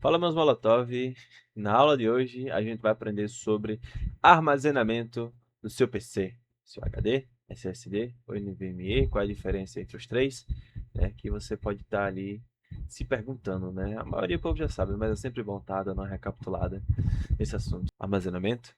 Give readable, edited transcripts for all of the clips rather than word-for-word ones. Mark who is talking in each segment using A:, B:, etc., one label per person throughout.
A: Fala, meus Molotov! Na aula de hoje, a gente vai aprender sobre armazenamento do seu PC, seu HD, SSD ou NVMe, qual é a diferença entre os três, né? Que você pode estar ali se perguntando, né? A maioria do povo já sabe, mas é sempre bom estar dando uma recapitulada nesse assunto. Armazenamento,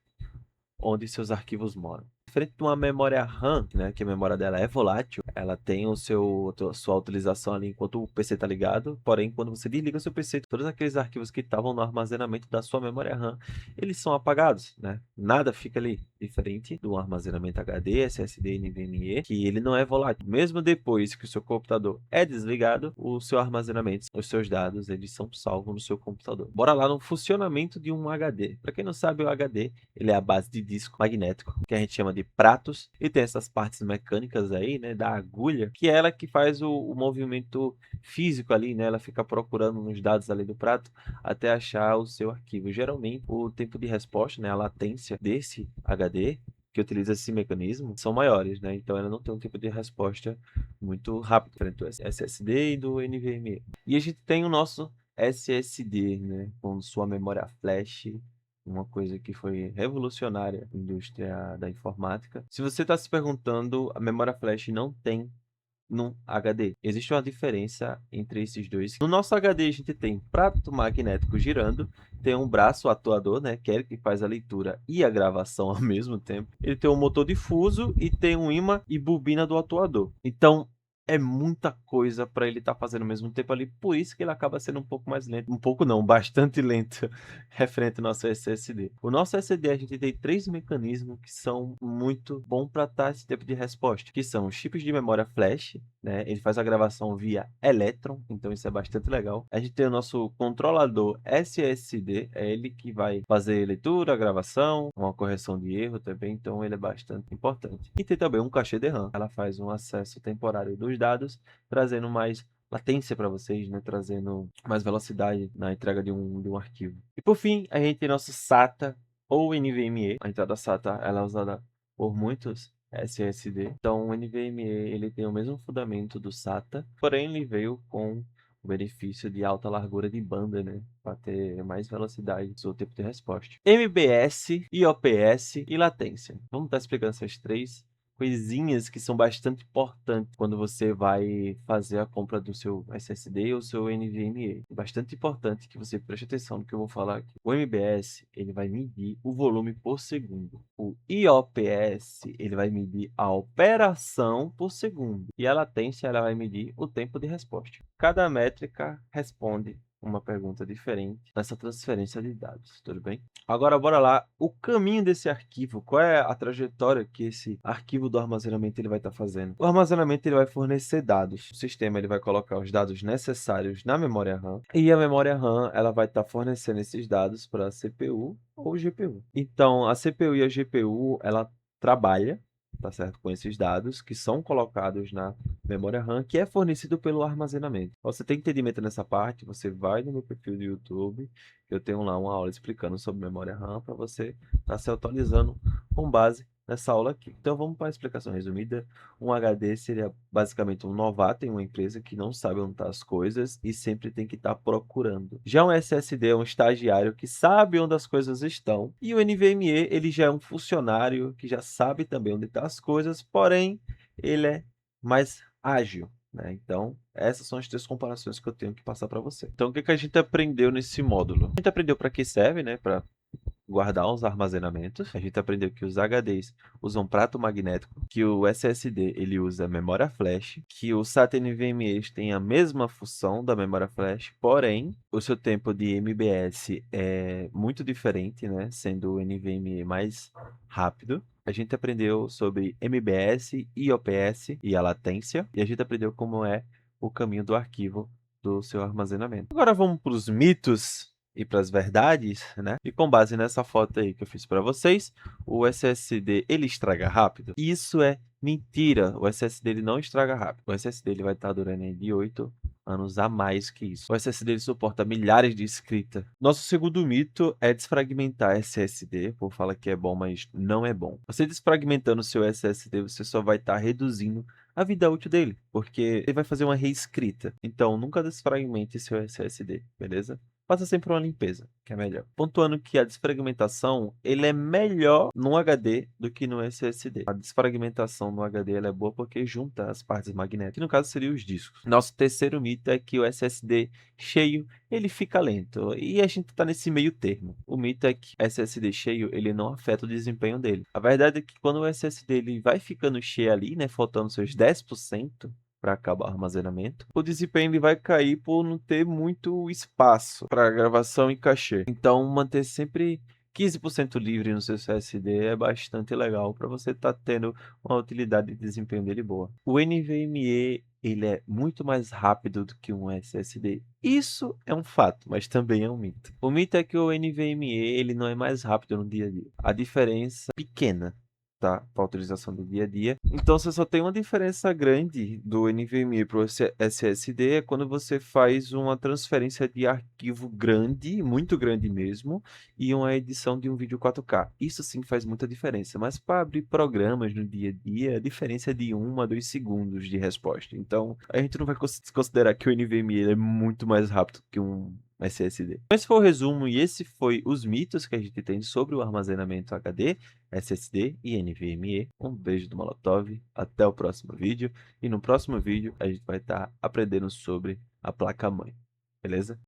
A: onde seus arquivos moram. Diferente de uma memória RAM, né, que a memória dela é volátil, ela tem sua utilização ali enquanto o PC está ligado, porém, quando você desliga o seu PC, todos aqueles arquivos que estavam no armazenamento da sua memória RAM, eles são apagados, né? Nada fica ali. Diferente do armazenamento HD, SSD e NVMe, que ele não é volátil. Mesmo depois que o seu computador é desligado, o seu armazenamento, os seus dados, eles são salvos no seu computador. Bora lá no funcionamento de um HD. Para quem não sabe, o HD, ele é a base de disco magnético, que a gente chama de pratos, e tem essas partes mecânicas aí, né, da agulha, que é ela que faz o movimento físico ali, né, ela fica procurando nos dados ali do prato até achar o seu arquivo. Geralmente, o tempo de resposta, né, a latência desse HD, que utiliza esse mecanismo, são maiores, né, então ela não tem um tempo de resposta muito rápido, diferente do SSD e do NVMe. E a gente tem o nosso SSD, né, com sua memória flash, uma coisa que foi revolucionária na indústria da informática. Se você está se perguntando, a memória flash não tem no HD. Existe uma diferença entre esses dois. No nosso HD, a gente tem prato magnético girando, tem um braço atuador, né, que é ele que faz a leitura e a gravação ao mesmo tempo. Ele tem um motor difuso e tem um ímã e bobina do atuador. Então, é muita coisa para ele estar fazendo ao mesmo tempo ali, por isso que ele acaba sendo um pouco mais lento. Um pouco não, bastante lento, referente ao nosso SSD. O nosso SSD, a gente tem três mecanismos que são muito bons para dar esse tempo de resposta, que são os chips de memória flash, né? Ele faz a gravação via elétron, então isso é bastante legal. A gente tem o nosso controlador SSD, é ele que vai fazer leitura, gravação, uma correção de erro também, então ele é bastante importante. E tem também um cachê de RAM, ela faz um acesso temporário dos dados, trazendo mais latência para vocês, né? Trazendo mais velocidade na entrega de um arquivo. E por fim, a gente tem nosso SATA ou NVMe. A entrada SATA ela é usada por muitos SSD. Então, o NVMe ele tem o mesmo fundamento do SATA, porém ele veio com o benefício de alta largura de banda, né? Para ter mais velocidade do seu tempo de resposta. MBS, IOPS e latência. Vamos estar explicando essas três coisinhas que são bastante importantes quando você vai fazer a compra do seu SSD ou seu NVMe. É bastante importante que você preste atenção no que eu vou falar aqui. O MBS, ele vai medir o volume por segundo. O IOPS, ele vai medir a operação por segundo. E a latência, ela vai medir o tempo de resposta. Cada métrica responde uma pergunta diferente nessa transferência de dados, tudo bem? Agora, bora lá. O caminho desse arquivo, qual é a trajetória que esse arquivo do armazenamento ele vai estar fazendo? O armazenamento ele vai fornecer dados. O sistema ele vai colocar os dados necessários na memória RAM e a memória RAM ela vai estar fornecendo esses dados para a CPU ou GPU. Então, a CPU e a GPU ela trabalha, tá certo, com esses dados que são colocados na memória RAM, que é fornecido pelo armazenamento. Você tem entendimento nessa parte, você vai no meu perfil do YouTube, eu tenho lá uma aula explicando sobre memória RAM para você estar se atualizando com base nessa aula aqui. Então vamos para a explicação resumida. Um HD seria basicamente um novato em uma empresa que não sabe onde estão as coisas e sempre tem que estar procurando. Já um SSD é um estagiário que sabe onde as coisas estão e o NVMe ele já é um funcionário que já sabe também onde estão as coisas, porém ele é mais ágil, né? Então, essas são as três comparações que eu tenho que passar para você. Então, o que que a gente aprendeu nesse módulo? A gente aprendeu para que serve, né? Para guardar os armazenamentos. A gente aprendeu que os HDs usam prato magnético, que o SSD ele usa memória flash, que o SATA NVMe tem a mesma função da memória flash, porém o seu tempo de MBS é muito diferente, né? Sendo o NVMe mais rápido. A gente aprendeu sobre MBS, IOPS e a latência, e a gente aprendeu como é o caminho do arquivo do seu armazenamento. Agora vamos para os mitos e para as verdades, né? E com base nessa foto aí que eu fiz para vocês, o SSD ele estraga rápido? Isso é mentira. O SSD ele não estraga rápido. O SSD ele vai estar durando aí de 8 anos a mais que isso. O SSD ele suporta milhares de escrita. Nosso segundo mito é desfragmentar SSD. O povo fala que é bom, mas não é bom. Você desfragmentando o seu SSD, você só vai estar reduzindo a vida útil dele, porque ele vai fazer uma reescrita. Então, nunca desfragmente seu SSD, beleza? faça sempre uma limpeza, que é melhor. Pontuando que a desfragmentação, ele é melhor no HD do que no SSD. A desfragmentação no HD ela é boa porque junta as partes magnéticas, que no caso seriam os discos. Nosso terceiro mito é que o SSD cheio, ele fica lento. E a gente tá nesse meio termo. O mito é que SSD cheio, ele não afeta o desempenho dele. A verdade é que quando o SSD ele vai ficando cheio ali, né, faltando seus 10%, para acabar o armazenamento, o desempenho ele vai cair por não ter muito espaço para gravação e cachê. Então, manter sempre 15% livre no seu SSD é bastante legal para você estar tendo uma utilidade de desempenho dele boa. O NVMe ele é muito mais rápido do que um SSD. Isso é um fato, mas também é um mito. O mito é que o NVMe ele não é mais rápido no dia a dia. A diferença é pequena, tá? Para a utilização do dia a dia. Então, você só tem uma diferença grande do NVMe para o SSD é quando você faz uma transferência de arquivo grande, muito grande mesmo, e uma edição de um vídeo 4K. Isso sim faz muita diferença, mas para abrir programas no dia a dia, a diferença é de 1 a 2 segundos de resposta. Então, a gente não vai considerar que o NVMe é muito mais rápido que um SSD. Esse foi o resumo e esse foi os mitos que a gente tem sobre o armazenamento HD, SSD e NVMe. Um beijo do Molotov, até o próximo vídeo. E no próximo vídeo a gente vai estar aprendendo sobre a placa-mãe, beleza?